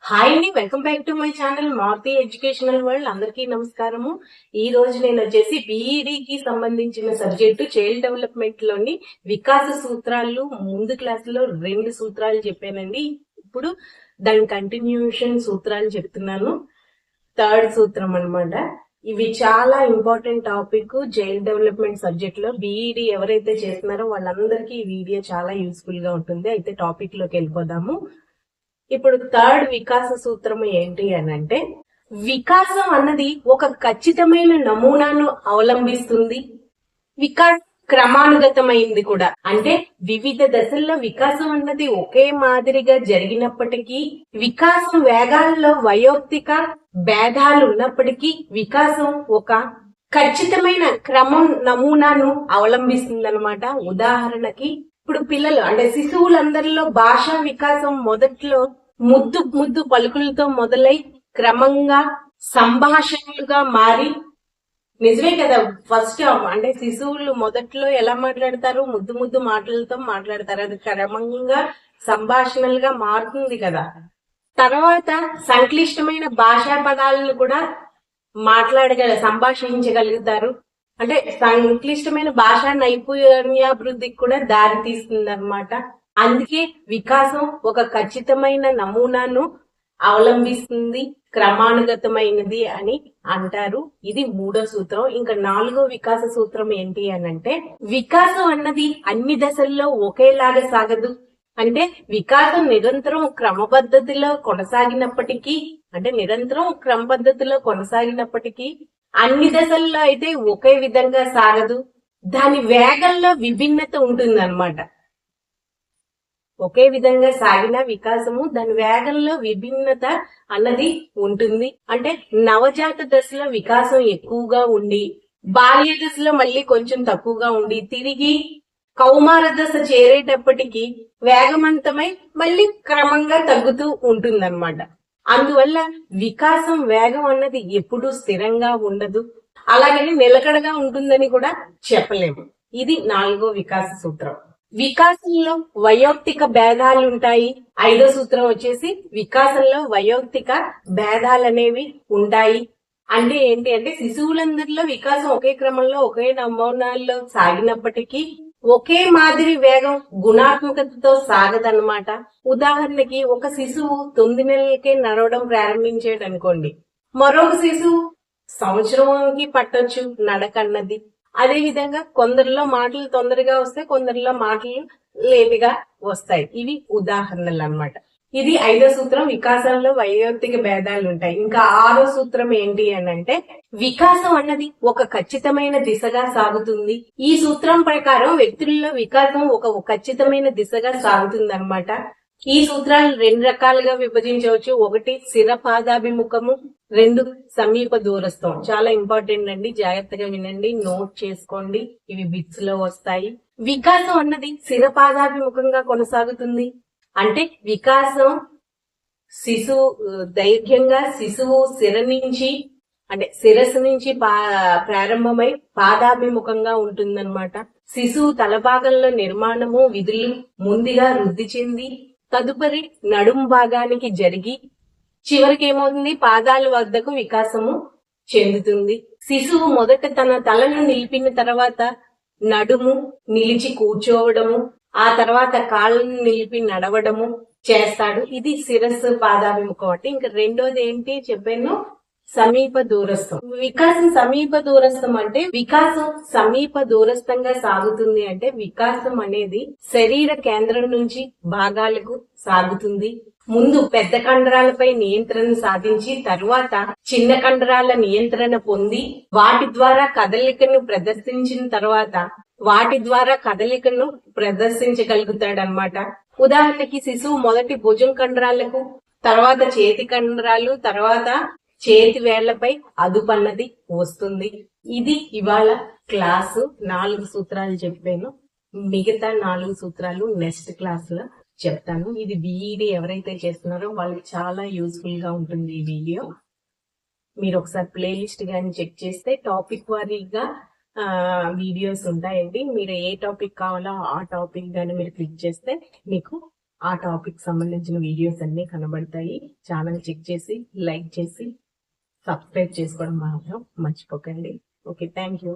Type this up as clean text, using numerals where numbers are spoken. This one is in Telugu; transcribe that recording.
హాయ్ అండి, welcome back to my channel Maruti educational world. అందరికీ నమస్కారము. ఈ రోజు నేను వచ్చేసి బీఈడికి సంబంధించిన సబ్జెక్టు చైల్డ్ డెవలప్మెంట్ లోని వికాస సూత్రాలు ముందు క్లాసులో 2 సూత్రాలు చెప్పానండి. ఇప్పుడు దాని కంటిన్యూషన్ సూత్రాలు చెప్తున్నాను. 3rd సూత్రం అన్నమాట. ఇవి చాలా important topic child development subject లో. బీఈడి ఎవరైతే చేస్తున్నారో వాళ్ళందరికీ ఈ వీడియో చాలా యూస్ఫుల్ గా ఉంటుంది. అయితే టాపిక్ లోకి వెళ్ళిపోదాము. ఇప్పుడు 3rd వికాస సూత్రం ఏంటి అని అంటే, వికాసం అన్నది ఒక ఖచ్చితమైన నమూనాను అవలంబిస్తుంది. వికాసం క్రమానుగతమైంది కూడా. అంటే వివిధ దశల్లో వికాసం అన్నది ఒకే మాదిరిగా జరిగినప్పటికీ, వికాసం వేగాల్లో వయోక్తిక భేదాలు ఉన్నప్పటికీ వికాసం ఒక ఖచ్చితమైన క్రమం నమూనాను అవలంబిస్తుందన్నమాట. ఉదాహరణకి ఇప్పుడు పిల్లలు అంటే శిశువులందరిలో భాషా వికాసం మొదట్లో ముద్దు ముద్దు పలుకులతో మొదలై క్రమంగా సంభాషణలుగా మారి, నిజమే కదా, ఫస్ట్ అంటే శిశువులు మొదట్లో ఎలా మాట్లాడతారు? ముద్దు ముద్దు మాటలతో మాట్లాడతారు. అది క్రమంగా సంభాషణలుగా మారుతుంది కదా. తర్వాత సంక్లిష్టమైన భాషా పదాలను కూడా సంభాషించగలుగుతారు. అంటే సంక్లిష్టమైన భాషా నైపుణ్యాభివృద్ధికి కూడా దారి తీస్తుంది అనమాట. అందుకే వికాసం ఒక ఖచ్చితమైన నమూనాను అవలంబిస్తుంది, క్రమానుగతమైనది అని అంటారు. ఇది 3వ సూత్రం. ఇంకా 4వ వికాస సూత్రం ఏంటి అని అంటే, వికాసం అన్నది అన్ని దశల్లో ఒకేలాగా సాగదు. అంటే వికాసం నిరంతరం క్రమపద్ధతిలో కొనసాగినప్పటికీ అన్ని దశల్లో అయితే ఒకే విధంగా సాగదు. దాని వేగంలో విభిన్నత ఉంటుంది అన్నమాట. ఒకే విధంగా సాగిన వికాసము దాని వేగంలో విభిన్నత అన్నది ఉంటుంది. అంటే నవజాత దశలో వికాసం ఎక్కువగా ఉండి, బాల్య దశలో మళ్ళీ కొంచెం తక్కువగా ఉండి, తిరిగి కౌమార దశ చేరేటప్పటికి వేగవంతమై మళ్ళీ క్రమంగా తగ్గుతూ ఉంటుందన్నమాట. అందువల్ల వికాసం వేగం అన్నది ఎప్పుడూ స్థిరంగా ఉండదు, అలాగని నిలకడగా ఉంటుందని కూడా చెప్పలేము. ఇది 4వ వికాస సూత్రం. వికాసంలో వయోక్తిక భేదాలుంటాయి. 5వ సూత్రం వచ్చేసి వికాసంలో వయోక్తిక భేదాలనేవి ఉంటాయి. అంటే ఏంటి అంటే, శిశువులందరిలో వికాసం ఒకే క్రమంలో ఒకే నమూనాల్లో సాగినప్పటికీ ఒకే మాదిరి వేగం గుణాత్మకతతో సాగదన్నమాట. ఉదాహరణకి ఒక శిశువు 9 నెలలకే నడవడం ప్రారంభించాడు అనుకోండి, మరొక శిశువు సంవత్సరంకి పట్టొచ్చు నడకన్నది. అదే విధంగా కొందరిలో మాటలు తొందరగా వస్తాయి, కొందరిలో మాటలు లేటుగా వస్తాయి. ఇవి ఉదాహరణలు అన్నమాట. ఇది 5వ సూత్రం. వికాసంలో వయోక్తిక భేదాలు ఉంటాయి. ఇంకా 6వ సూత్రం ఏంటి అని అంటే, వికాసం అన్నది ఒక ఖచ్చితమైన దిశగా సాగుతుంది. ఈ సూత్రం ప్రకారం వ్యక్తుల్లో వికాసం ఒక ఖచ్చితమైన దిశగా సాగుతుంది అన్నమాట. ఈ సూత్రాలు 2 రకాలుగా విభజించవచ్చు. 1 స్థిర పాదాభిముఖము, 2 సమీప దూరస్థం. చాలా ఇంపార్టెంట్ అండి, జాగ్రత్తగా వినండి, నోట్ చేసుకోండి, ఇవి బిట్స్ లో వస్తాయి. వికాసం అన్నది స్థిర పాదాభిముఖంగా కొనసాగుతుంది. అంటే వికాసం శిశువు శిరస్సు నుంచి ప్రారంభమై పాదాభిముఖంగా ఉంటుందన్నమాట. శిశువు తలభాగంలో నిర్మాణము విధులు ముందుగా వృద్ధి చెంది తదుపరి నడుము భాగానికి జరిగి చివరికి ఏమవుతుంది, పాదాల వద్దకు వికాసము చెందుతుంది. శిశువు మొదట తన తలను నిలిపిన తర్వాత నడుము నిలిచి కూర్చోవడము, ఆ తర్వాత కాళ్ళను నిలిపి నడవడము చేస్తాడు. ఇది శిరస్సు పాదాభిముఖం. అంటే ఇంకా 2వది ఏంటి చెప్పాను, సమీప దూరస్థం. వికాసం సమీప దూరస్థం అంటే, వికాసం సమీప దూరస్థంగా సాగుతుంది అంటే వికాసం అనేది శరీర కేంద్రం నుంచి భాగాలకు సాగుతుంది. ముందు పెద్ద కండరాలపై నియంత్రణ సాధించి తరువాత చిన్న కండరాల నియంత్రణ పొంది వాటి ద్వారా కదలికను ప్రదర్శించగలుగుతాడనమాట. ఉదాహరణకి శిశువు మొదటి భుజం కండరాలకు, తర్వాత చేతి కండరాలు, తర్వాత చేతి వేళ్లపై అదుపన్నది వస్తుంది. ఇది ఇవాళ క్లాసు. 4 సూత్రాలు చెప్పాను. మిగతా 4 సూత్రాలు నెక్స్ట్ క్లాస్ లో చెప్తాను. ఇది బీఈడి ఎవరైతే చేస్తున్నారో వాళ్ళకి చాలా యూస్ఫుల్ గా ఉంటుంది ఈ వీడియో. మీరు ఒకసారి ప్లేలిస్ట్ గాని చెక్ చేస్తే టాపిక్ వారీగా వీడియోస్ ఉంటాయండి. మీరు ఏ టాపిక్ కావాలో ఆ టాపిక్ గాని మీరు క్లిక్ చేస్తే మీకు ఆ టాపిక్ సంబంధించిన వీడియోస్ అన్ని కనబడతాయి. ఛానల్ చెక్ చేసి లైక్ చేసి సబ్స్క్రైబ్ చేసుకోవడం మాత్రం మర్చిపోకండి. Okay, thank you.